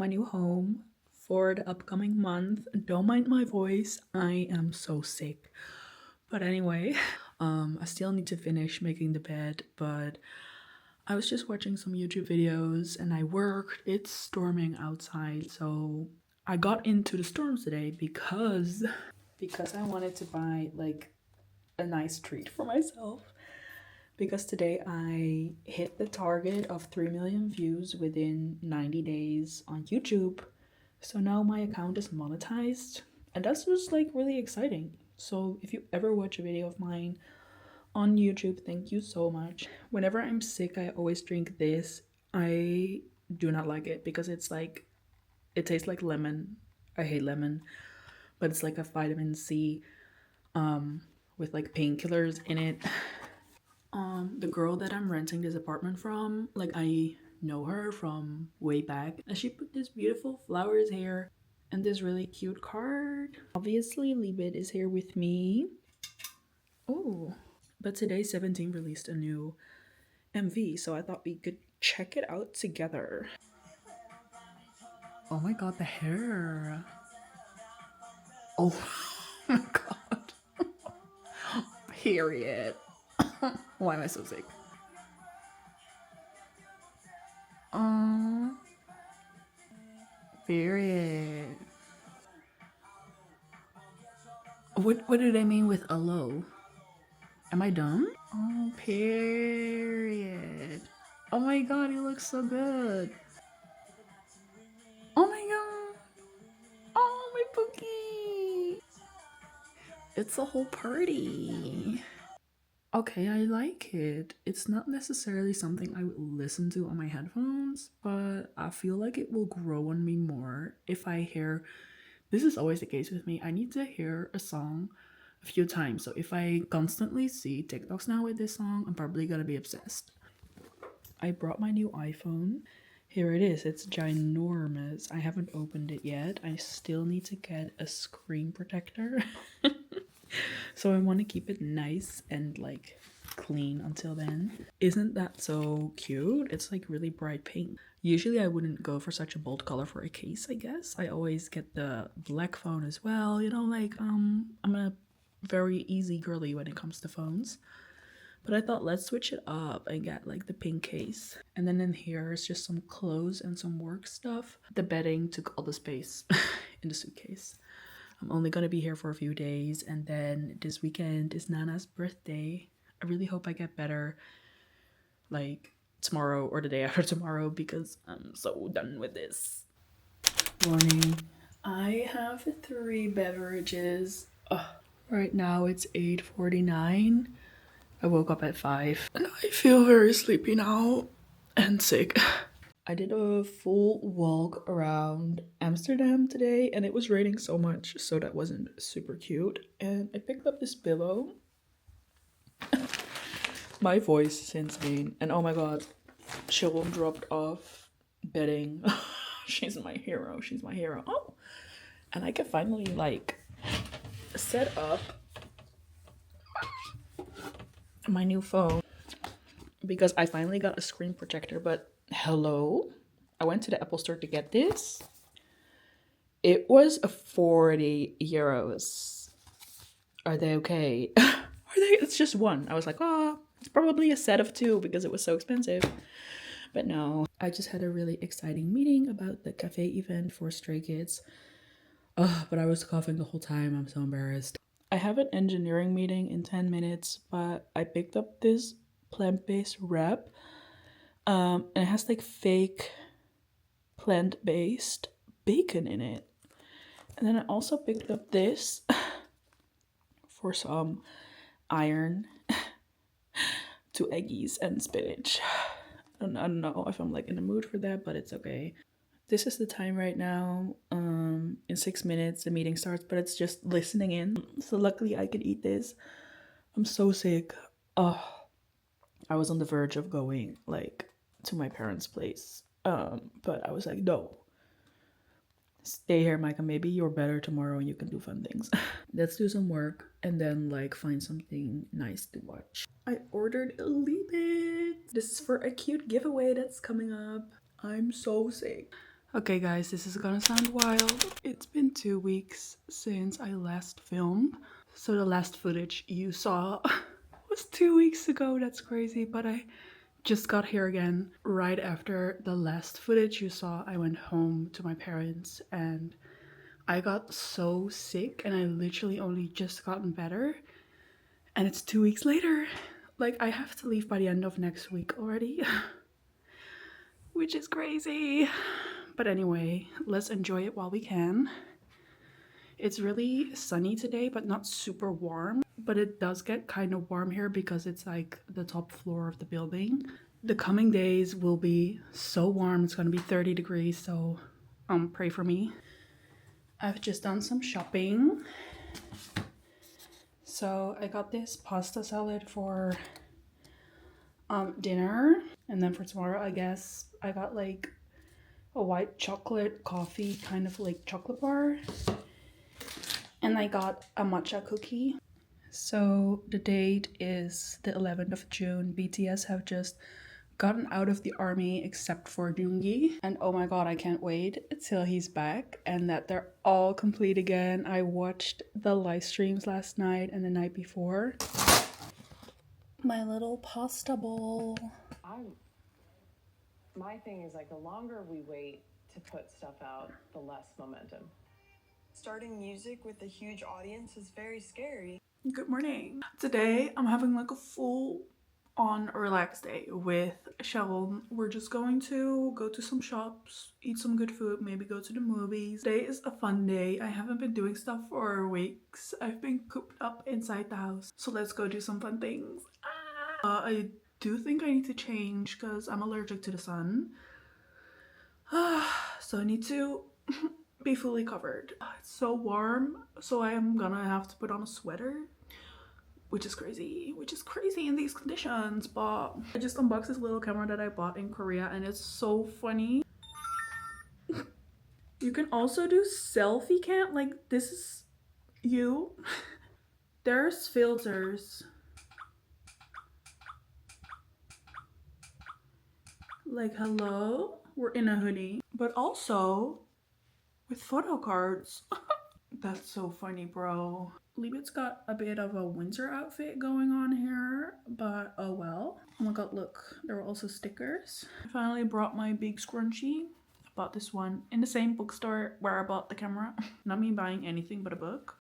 my new home for the upcoming month. Don't mind my voice, I am so sick. But anyway, I still need to finish making the bed, but I was just watching some YouTube videos and I worked. It's storming outside, so I got into the storms today because I wanted to buy like a nice treat for myself. Because today I hit the target of 3 million views within 90 days on YouTube. So now my account is monetized, and that's just like really exciting. So if you ever watch a video of mine on YouTube, thank you so much. Whenever I'm sick, I always drink this. I do not like it because it's like it tastes like lemon. I hate lemon, but it's like a vitamin C with like painkillers in it. The girl that I'm renting this apartment from, like I know her from way back, and she put this beautiful flowers here and this really cute card. Obviously, Libid is here with me. Oh, but today 17 released a new MV, so I thought we could check it out together. Oh my god, the hair. Oh my god. Period. Why am I so sick? Period. What do they mean with allo? Am I dumb? Oh, period. Oh my god, he looks so good. Oh my god. Oh, my Pookie. It's a whole party. Okay, I like it. It's not necessarily something I would listen to on my headphones, but I feel like it will grow on me more if I hear. This is always the case with me. I need to hear a song a few times. So if I constantly see TikToks now with this song, I'm probably gonna be obsessed. I brought my new iPhone. Here it is. It's ginormous. I haven't opened it yet. I still need to get a screen protector. So I want to keep it nice and like clean until then. Isn't that so cute? It's like really bright pink. Usually I wouldn't go for such a bold color for a case, I guess. I always get the black phone as well. You know, like I'm a very easy girly when it comes to phones. But I thought let's switch it up and get like the pink case. And then in here is just some clothes and some work stuff. The bedding took all the space in the suitcase. I'm only gonna be here for a few days, and then this weekend is Nana's birthday. I really hope I get better like tomorrow or the day after tomorrow because I'm so done with this. Morning. I have 3 beverages. Right now it's 8:49. I woke up at 5 and I feel very sleepy now and sick. I did a full walk around Amsterdam today and it was raining so much, so that wasn't super cute. And I picked up this pillow. My voice is insane. And oh my god, Chillum dropped off bedding. She's my hero. She's my hero. Oh, and I can finally like set up my new phone because I finally got a screen protector. But hello, I went to the Apple store to get this. It was 40 euros. Are they okay? Are they? It's just one. I was like, oh, it's probably a set of two because it was so expensive. But no, I just had a really exciting meeting about the cafe event for Stray Kids. But I was coughing the whole time. I'm so embarrassed. I have an engineering meeting in 10 minutes, but I picked up this plant-based wrap. And it has like fake plant-based bacon in it. And then I also picked up this for some iron, 2 eggies and spinach. I don't know if I'm like in the mood for that, but it's okay. This is the time right now. In 6 minutes the meeting starts, but it's just listening in. So luckily I could eat this. I'm so sick. Oh, I was on the verge of going like to my parents' place. But I was like, no. Stay here, Micah. Maybe you're better tomorrow and you can do fun things. Let's do some work and then like find something nice to watch. I ordered a Libit. This is for a cute giveaway that's coming up. I'm so sick. Okay guys, this is gonna sound wild. It's been 2 weeks since I last filmed. So the last footage you saw was 2 weeks ago. That's crazy, but I just got here again. Right after the last footage you saw, I went home to my parents and I got so sick and I literally only just gotten better. And it's 2 weeks later. Like, I have to leave by the end of next week already. Which is crazy. But anyway, let's enjoy it while we can. It's really sunny today, but not super warm. But it does get kind of warm here because it's like the top floor of the building. The coming days will be so warm. It's gonna be 30 degrees, so pray for me. I've just done some shopping. So I got this pasta salad for dinner. And then for tomorrow, I guess I got like a white chocolate coffee kind of like chocolate bar. And I got a matcha cookie. So the date is the 11th of June. BTS have just gotten out of the army except for Joongi. And oh my god, I can't wait till he's back and that they're all complete again. I watched the live streams last night and the night before. My little pasta bowl. My thing is, like, the longer we wait to put stuff out, the less momentum. Starting music with a huge audience is very scary. Good morning. Today I'm having like a full on relaxed day with Sharon. We're just going to go to some shops, eat some good food, maybe go to the movies. Today is a fun day. I haven't been doing stuff for weeks. I've been cooped up inside the house. So let's go do some fun things. I do think I need to change because I'm allergic to the sun. So I need to be fully covered. It's so warm, so I am gonna have to put on a sweater, which is crazy in these conditions. But I just unboxed this little camera that I bought in Korea and it's so funny. You can also do selfie cam, like this is you. There's filters. Like, hello, we're in a hoodie, but also with photo cards. That's so funny, bro. Libet's got a bit of a winter outfit going on here, but oh well. Oh my god, look, there were also stickers. I finally brought my big scrunchie. I bought this one in the same bookstore where I bought the camera. Not me buying anything but a book.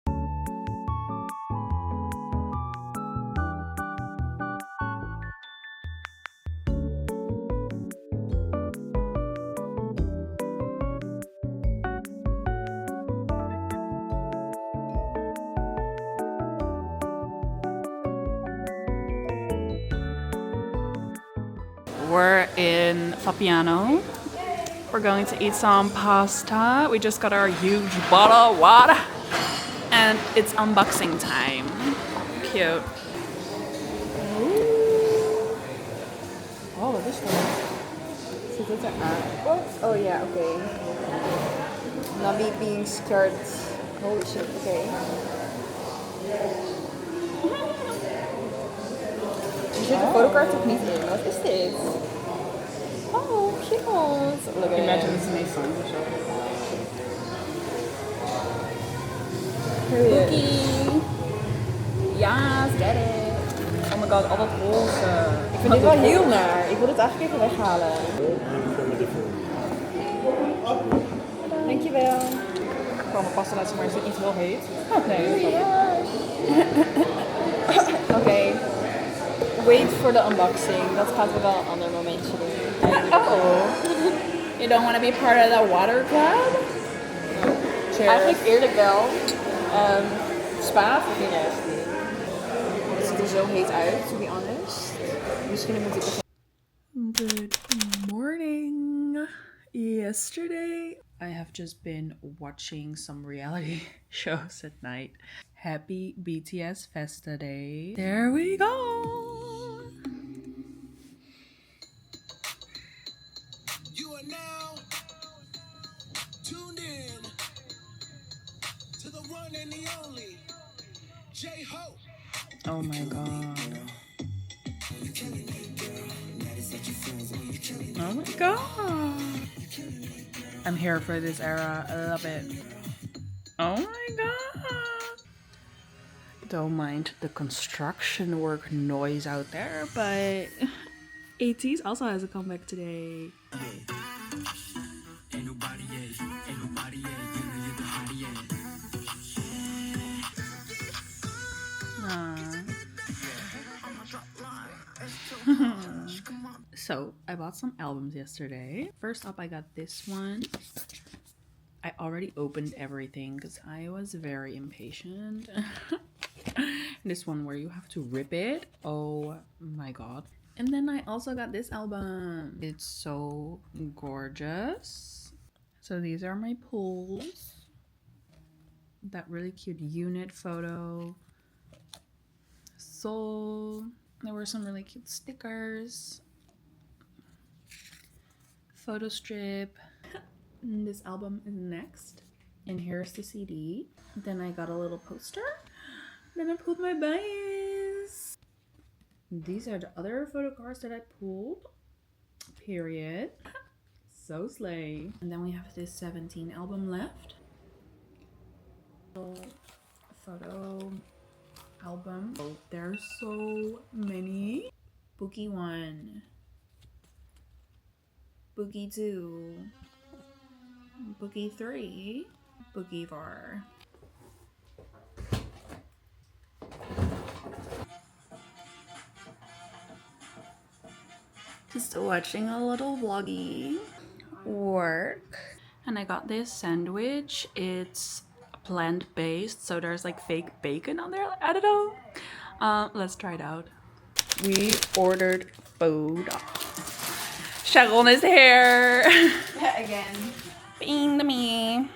We're in Fabiano. We're going to eat some pasta. We just got our huge bottle of water. And it's unboxing time. Cute. Ooh. Oh, wat is dat? Zit dit eraan? Oh ja, oké. Not me being scared. Holy shit, oké. Er zit een fotokaart ook niet in. Wat is dit? Oh, cute. Look at Imagine it. it's Nissan. Cookie. Yes, get it. Oh my god, al dat roze. Ik vind dit wel heel naar. Ik wil dit eigenlijk even weghalen. Dankjewel. Ik kwam mijn pasta laten, maar is het niet wel heet? Nee. Oké. Wait for the unboxing. Dat gaat we wel een ander momentje doen. Oh. You don't want to be part of the water club? Cheers. Eigenlijk eerlijk wel. Spa vind ik niet echt. Het ziet er zo heet uit, to be honest. Misschien moet ik het... Good morning. Yesterday, I have just been watching some reality shows at night. Happy BTS Festa Day. There we go. You are now tuned in to the one and the only J-Hope. Oh my god. Oh my god. I'm here for this era. I love it. Oh my god. Don't mind the construction work noise out there, but ATEEZ also has a comeback today. So I bought some albums yesterday. First up, I got this one. I already opened everything because I was very impatient. This one where you have to rip it. Oh my god. And then I also got this album. It's so gorgeous. So these are my pulls. That really cute unit photo. So there were some really cute stickers. Photo strip. And this album is next. And here's the CD. Then I got a little poster. Then I pulled my bias. These are the other photo cards that I pulled. Period. So slay. And then we have this 17 album left. Photo album. Oh, there's so many. Boogie 1. Boogie 2. Boogie 3. Boogie 4. Just watching a little vloggy work. And I got this sandwich. It's plant-based, so there's like fake bacon on there. I don't know. Let's try it out. We ordered food. Sharon is here. Again. Being to me.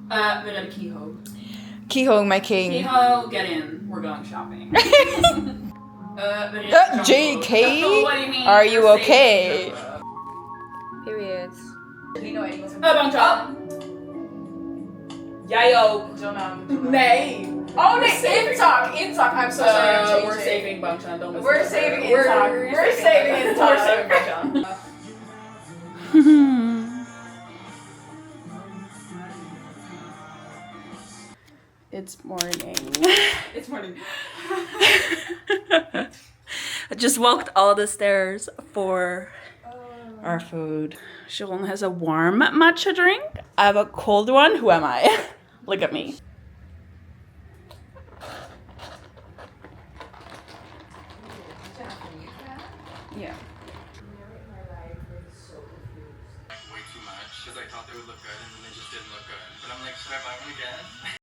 Madame Kehoe. Kehoe, my king. Kehoe, get in. We're going shopping. JK? What do you mean? Are you okay? Period. Bangchan. Yayo. Nee. Oh, nee, Intalk. Intalk. I'm so sorry. We're saving Bangchan. Don't listen We're to her. saving Intalk. We're saving Intalk. We're saving Bangchan. It's morning. It's morning. I just walked all the stairs for our food. Sharon has a warm matcha drink. I have a cold one. Who am I? Look at me. Yeah. Way too much because I thought they would look good and then they just didn't look good. But I'm like, should I buy one again?